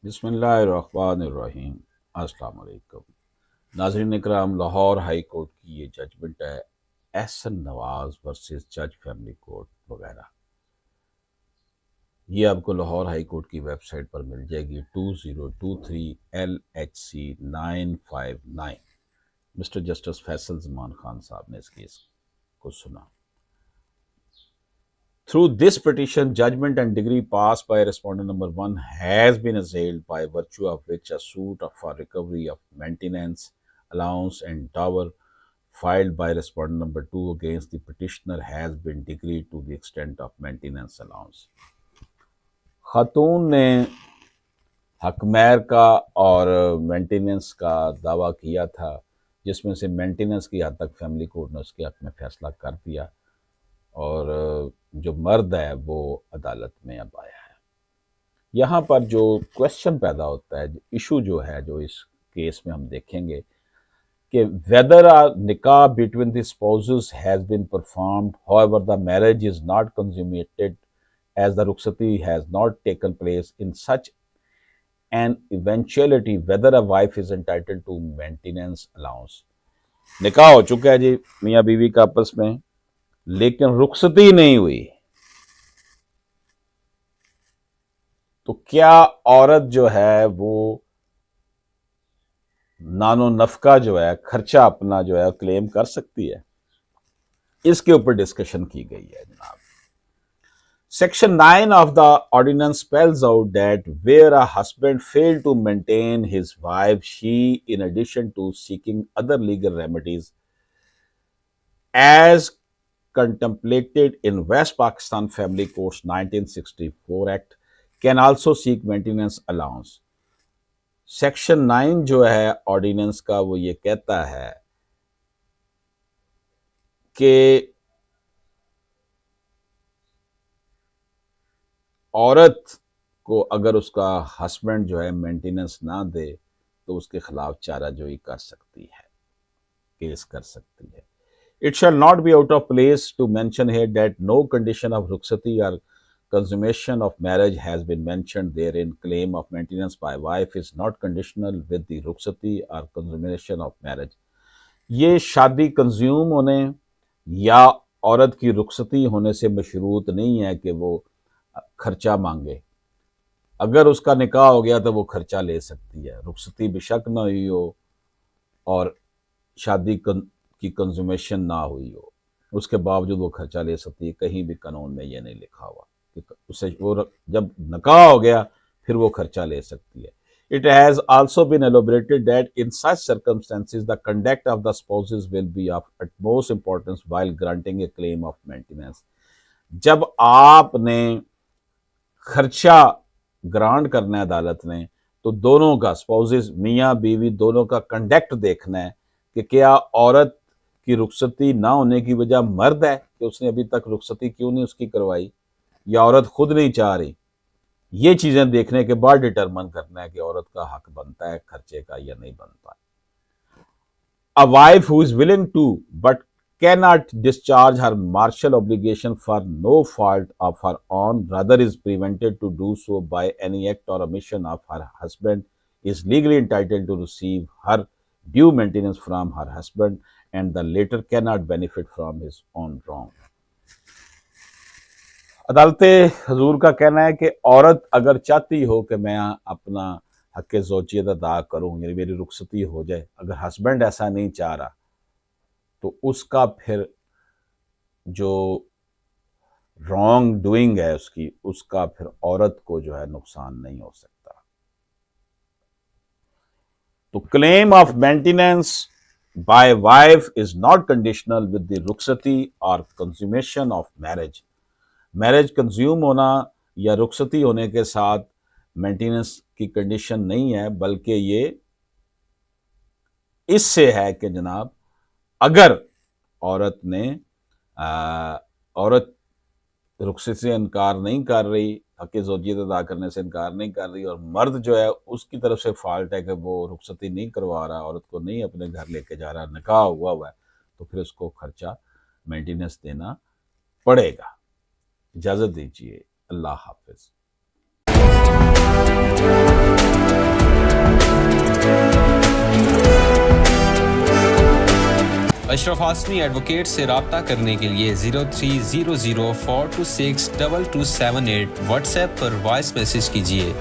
बिस्मिल्लाहिर्रहमानिर्रहीम। अस्सलाम वालेकुम। नाज़रीन इकराम, लाहौर हाई कोर्ट की ये जजमेंट है, एहसन नवाज वर्सेस जज फैमिली कोर्ट वगैरह। ये आपको लाहौर हाई कोर्ट की वेबसाइट पर मिल जाएगी 2023 LHC 959। Mister justice Faisal Zaman Khan साहब ने इस केस को सुना। Through this petition, judgment and decree passed by respondent number 1 has been assailed, by virtue of which a suit for recovery of maintenance, allowance and dower filed by respondent number 2 against the petitioner has been decreed to the extent of maintenance allowance. खातून ने हकमैर का और maintenance का दावा किया था, जिसमें से maintenance की हद तक फैमिली कोर्ट ने उसके हक में फैसला कर दिया और जो मर्द है वो अदालत में अब आया है। यहाँ पर जो क्वेश्चन पैदा होता है, इशू जो है, जो इस केस में हम देखेंगे कि whether a nikah between the spouses has been performed, however the marriage is not consummated as the rukhsati has not taken place, in such an eventuality whether a wife is entitled to maintenance allowance। निकाह हो चुका है जी मियाँ बीवी का आपस में, लेकिन रुखसती नहीं हुई, तो क्या औरत जो है वो नानो नफका जो है, खर्चा अपना जो है क्लेम कर सकती है? इसके ऊपर डिस्कशन की गई है जनाब। Section 9 of the ordinance spells out that where a husband failed to maintain his wife, she, in addition to seeking other legal remedies as contemplated in West Pakistan Family Courts 1964 Act, can also seek maintenance allowance। Section 9 जो है ordinance का, वो ये कहता है कि औरत को अगर उसका हस्बैंड जो है मेंटेनेंस ना दे तो उसके खिलाफ चाराजोई कर सकती है, केस कर सकती है। It shall not be out of place to mention here that no condition of rukhsati or consummation of marriage has been mentioned therein। Claim of maintenance by wife is not conditional with the rukhsati or consummation of marriage। ये शादी consume होने या औरत की रुखसती होने से मशरूत नहीं है कि वो खर्चा मांगे। अगर उसका निकाह हो गया तो वो खर्चा ले सकती है, रुखसती बेशक ना हुई हो और शादी की कंज्यूमेशन ना हुई हो, उसके बावजूद वो खर्चा ले सकती है। कहीं भी कानून में ये नहीं लिखा हुआ कि उसे वो जब निकाह हो गया फिर वो खर्चा ले सकती है। It has also been elaborated that in such circumstances the conduct of the spouses will be of utmost importance while granting a claim of maintenance। जब आपने खर्चा ग्रांट करना है अदालत ने, तो दोनों का, स्पाउसेस मियाँ बीवी दोनों का कंडक्ट देखना है कि क्या औरत की रुखसती ना होने की वजह मर्द है कि उसने अभी तक रुखसती क्यों नहीं उसकी करवाई, या औरत खुद नहीं चाह रही। ये चीजें देखने के बाद डिटरमिन करना है कि औरत का हक बनता है खर्चे का या नहीं बनता। A wife who is willing to but cannot discharge her martial obligation for no fault of her own, rather is prevented to do so by any act or omission of her husband, is legally entitled to receive her due maintenance from her husband, and the latter cannot benefit from his own wrong। अदालत हजूर का कहना है कि औरत अगर चाहती हो कि मैं अपना हक ज़ौजियत अदा करूं, यानी मेरी रुखसती हो जाए, अगर हस्बैंड ऐसा नहीं चाह रहा तो उसका फिर जो रॉन्ग डूइंग है उसकी, उसका फिर औरत को जो है नुकसान नहीं हो सकता। तो claim of maintenance by wife is not conditional with the रुखसती और consummation of marriage. Marriage consume होना या रुखसती होने के साथ मेंटेनेंस की कंडीशन नहीं है, बल्कि ये इससे है कि जनाब अगर औरत ने औरत रुखसती से इनकार नहीं कर रही, हक ज़ौजियत अदा करने से इनकार नहीं कर रही, और मर्द जो है उसकी तरफ से फॉल्ट है कि वो रुखसती नहीं करवा रहा, औरत को नहीं अपने घर लेके जा रहा, निकाह हुआ है, तो फिर उसको खर्चा मेंटेनेंस देना पड़ेगा। इजाज़त दीजिए, अल्लाह हाफिज़। اشرف ہاشمی ایڈوکیٹ سے رابطہ کرنے کے لیے 0300426227 واٹس ایپ پر وائس میسج کیجیے۔